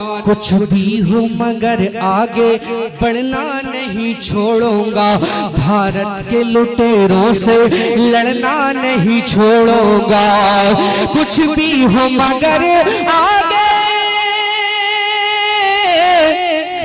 कुछ भी हो मगर आगे बढ़ना नहीं छोड़ूंगा, भारत के लुटेरों से लड़ना नहीं छोड़ूंगा। कुछ भी हो मगर आगे,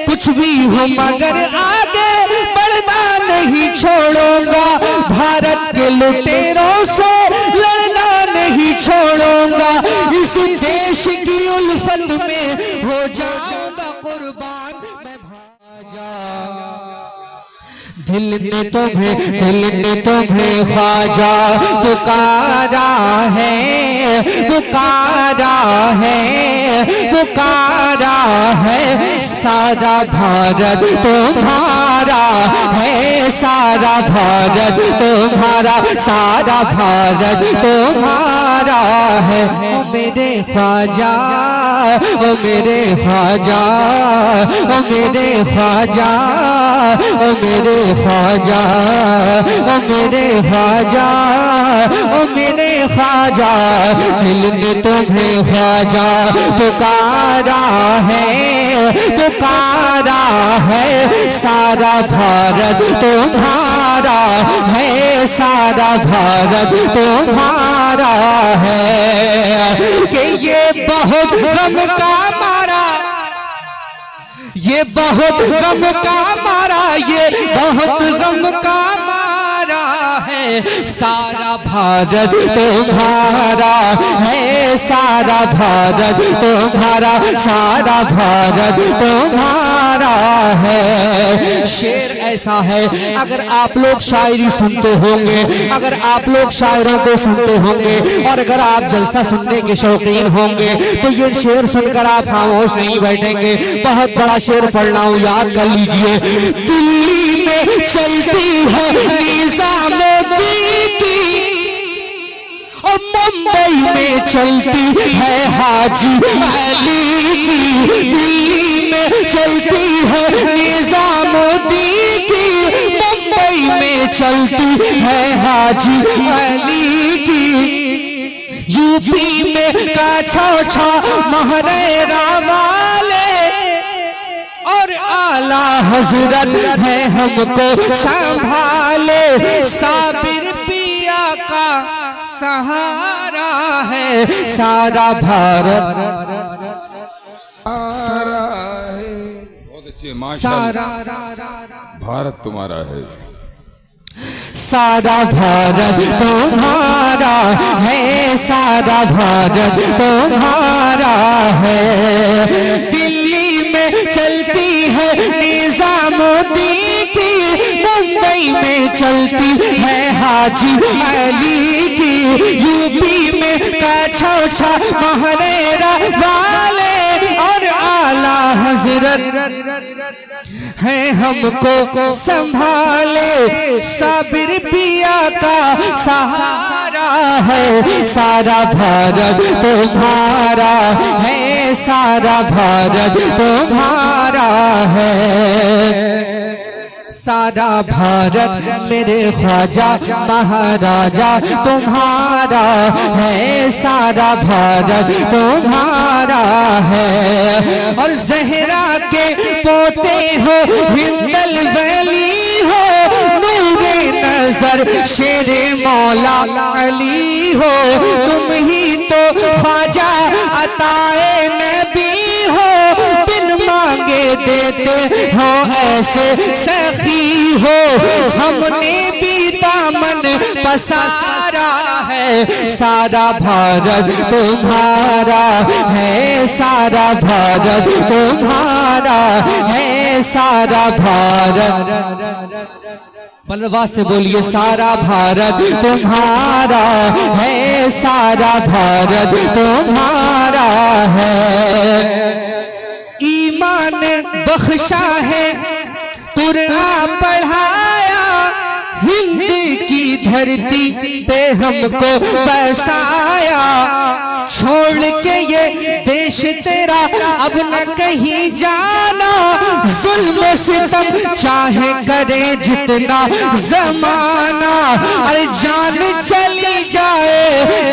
कुछ भी हो मगर आगे बढ़ना नहीं छोड़ूंगा, भारत के लुटेरों से लड़ना नहीं छोड़ूंगा। इस देश की उल्फत में हो जाऊंगा कुर्बान मैं भाजा। दिल ने तुम्हें ख्वाजा पुकारा है, पुकारा है, पुकारा है। सारा भारत तुम्हारा है, सारा भारत तुम्हारा, सारा भारत तुम्हारा है। ओ मेरे ख्वाजा, ओ मेरे ख्वाजा, ओ मेरे ख्वाजा, ओ मेरे ख्वाजा, ओ मेरे ख्वाजा, ओ मेरे ख्वाजा। दिल ने तुम्हें ख्वाजा पुकारा है, पुकारा है। सारा भारत तुम्हारा है, सारा भारत तुम्हारा है। कि ये बहुत गम का मारा, ये बहुत गम का मारा, ये बहुत गम का मारा है। सारा भारत तुम्हारा है, सारा भारत तुम्हारा, सारा भारत तुम्हारा है। शेर ऐसा है, अगर आप लोग शायरी सुनते होंगे, अगर आप लोग शायरों को सुनते होंगे और अगर आप जलसा सुनने के शौकीन होंगे तो ये शेर सुनकर आप खामोश नहीं बैठेंगे। बहुत बड़ा शेर पढ़ रहा हूं, याद कर लीजिए। दिल्ली में चलती है निजामुद्दीन की और मुंबई में चलती है हाजी अली की। दिल्ली में चलती है निजामुद्दीन की, मुंबई में चलती है हाजी अली की। यूपी में काछा महरेरा वाले और आला हजरत है हमको संभाले। साबिर पिया का सहारा है, सारा भारत सारा है। बहुत अच्छी है माशाअल्लाह। भारत तुम्हारा है, सारा भारत तुम्हारा है, सारा भारत तुम्हारा है। दिल्ली में चलती है निजामुद्दीन की, मुंबई में चलती है हाजी अली की। यूपी में काछा महरेरा वाले और आला हजरत है हमको संभाले। साबिर पिया का सहारा है, सारा भारत तुम्हारा है, सारा भारत तुम्हारा है। सारा भारत मेरे ख्वाजा महाराजा तुम्हारा है, सारा भारत तुम्हारा है। और जहरा के पोते हो, हिंदल वली हो, नूरे नजर शेरे मौला अली हो। तुम ही तो ख्वाजा अताए नबी हो, बिन मांगे देते हो ऐसे सखी हो। हमने भी दामन पसारा है, सारा भारत तुम्हारा है, सारा भारत तुम्हारा है, सारा भारत। बलवा से बोलिए, सारा भारत तुम्हारा है, सारा भारत तुम्हारा है। ईमान बख्शा है, कुरान पढ़ाया, हिंद की धरती पे हमको बसाया। छोड़ के ये देश तेरा अब न कहीं जाना, जुल्म सितम चाहे करे जितना जमाना। अरे जान चली जाए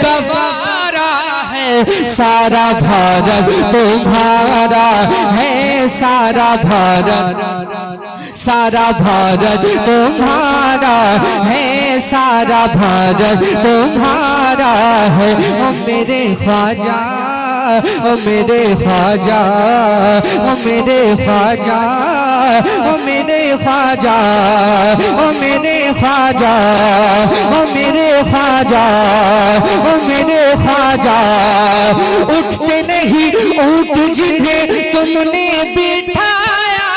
गवारा है, है, सारा भारत तुम्हारा है, सारा भारत, सारा भारत तुम्हारा है, सारा भारत तुम्हारा है। ओ मेरे ख्वाजा, ओ मेरे ख्वाजा, ओ मेरे ख्वाजा, ओ मेरे ख्वाजा, ओ मेरे ख्वाजा, ओ मेरे ख्वाजा, ओ मेरे ख्वाजा। उठते नहीं ऊँट जिन्हें तुमने बिठाया,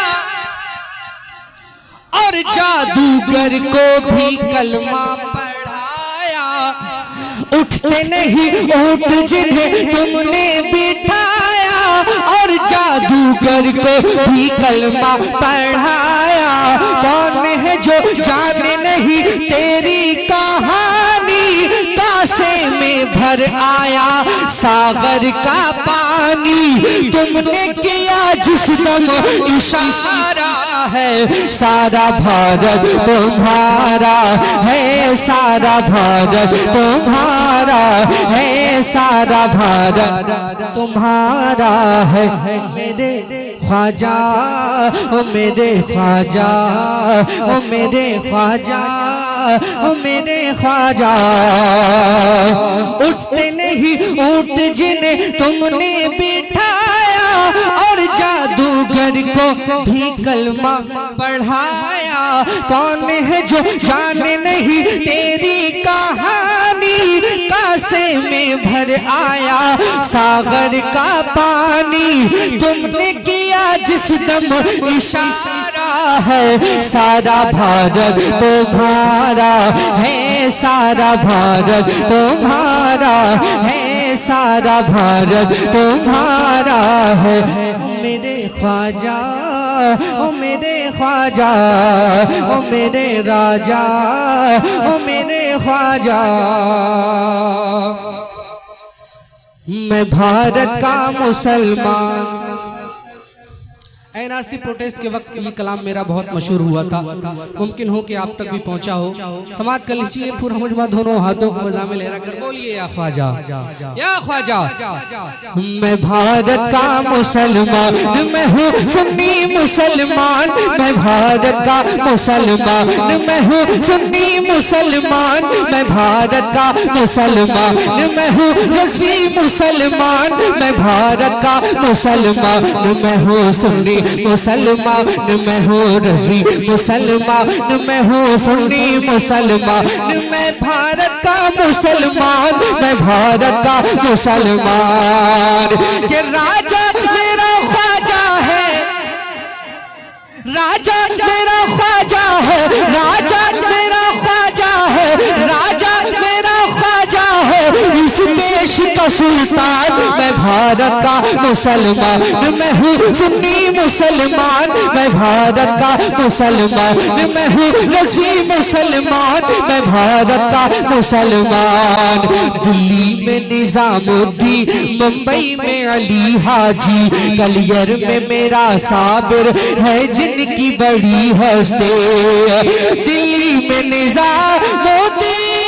और जादूगर को भी कलमा पढ़ाया। उठते नहीं ऊँट जिन्हें तुमने बिठाया, और जादूगर को भी कलमा पढ़ाया। कौन है जो जाने नहीं तेरी कहानी, कासे में भर आया सागर का पानी। तुमने किया जिस दम इशारा है, सारा भारत तुम्हारा है, सारा भारत तुम्हारा है, सारा भारत तुम्हारा है। मेरे ख्वाजा, ओ मेरे ख्वाजा, ओ मेरे ख्वाजा, ओ मेरे ख्वाजा। उठते नहीं ऊँट जिन्हें तुमने बिठाया, और जादूगर को भी कलमा पढ़ाया। कौन है जो जाने नहीं तेरी कहानी, कासे में भर आया सागर का पानी। तुमने किया जिस दम इशारा है, सारा भारत तुम्हारा है, सारा भारत तुम्हारा है, सारा भारत तुम्हारा है। मेरे ख्वाजा, ओ मेरे ख्वाजा, ओ मेरे राजा, ओ मेरे ख्वाजा। मैं भारत का मुसलमान। एनआरसी प्रोटेस्ट के वक्त ये कलाम मेरा बहुत मशहूर हुआ था, मुमकिन हो कि आप तक भी पहुंचा हो। समाप्त कर लीजिए पूरा मुजमा दोनों हाथों को मजा में लहरा कर बोलिए या ख्वाजा, या ख्वाजा। मैं भारत का मुसलमान, मैं हूँ सुन्नी मुसलमान, मैं भारत का मुसलमान, मैं हूँ सुन्नी मुसलमान, मैं भारत का मुसलमान, मैं हूँ रज़वी मुसलमान, मैं भारत का मुसलमान, मैं हूँ सुन्नी मुसलमान, मैं हूँ रज़वी मुसलमान, मैं हूँ सुन्नी मुसलमान, मैं भारत का मुसलमान, मैं भारत का मुसलमान। कि राजा मेरा ख्वाजा है, राजा मेरा ख्वाजा है, राजा मेरा ख्वाजा है, राजा मेरा ख्वाजा है, इस देश का सुल्तान। मैं भारत का मुसलमान, मैं हूँ सुन्नी मुसलमान, मैं भारत का मुसलमान, मैं हूँ रज़वी मुसलमान, मैं भारत का मुसलमान। दिल्ली में निजामुद्दीन, मुंबई में अली हाजी, गलियर में मेरा साबिर है जिनकी बड़ी हस्ती। दिल्ली में निजामुद्दीन,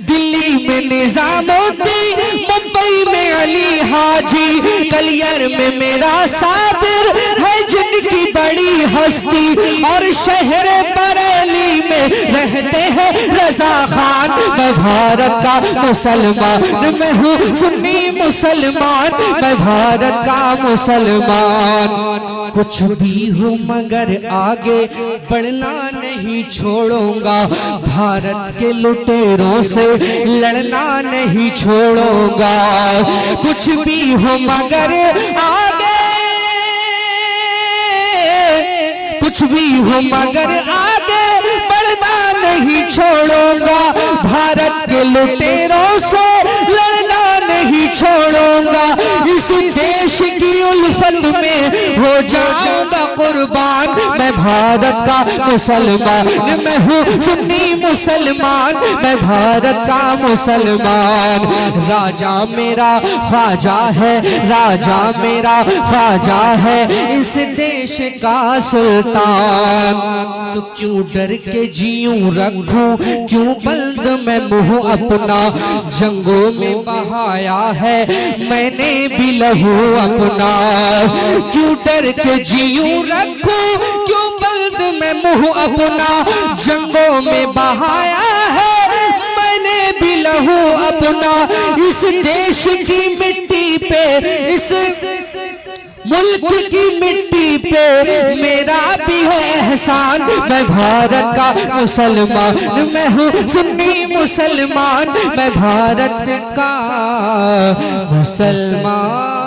दिल्ली में निजामुद्दीन, मुंबई में अली हाजी, गलियर में मेरा साबिर है जिनकी बड़ी हस्ती। और शहर बरेली में रहते हैं रजा खान। मैं भारत का मुसलमान, मैं हूँ सुन्नी मुसलमान, मैं भारत का मुसलमान। कुछ भी हो मगर आगे बढ़ना नहीं छोड़ूंगा, भारत के लुटेरों से लड़ना नहीं छोड़ूंगा। कुछ भी हो मगर आगे, कुछ भी हो मगर आगे बढ़ना नहीं छोड़ूंगा, भारत के लुटेरों से लड़ना नहीं छोड़ूंगा। इस देश की उल्फत में हो जाऊंगा कुर्बान, मैं भारत का मुसलमान, मैं हूँ सुन्नी मुसलमान, मैं भारत का मुसलमान। राजा मेरा ख्वाजा है, राजा मेरा ख्वाजा है, इस देश का सुल्तान। तो क्यों डर के जीऊं रखूं, क्यों बंद मैं मुंह अपना, जंगों में बहाया है मैंने भी लहू अपना। क्यों डर के जीऊं रखूं, क्यों बंद मैं मुंह अपना, जंगों में बहाया है मैंने भी लहू अपना। इस देश की मिट्टी पे, इस मुल्क की मिट्टी पे मेरा भी है एहसान। मैं भारत का मुसलमान, मैं हूँ सुन्नी मुसलमान, मैं भारत का मुसलमान।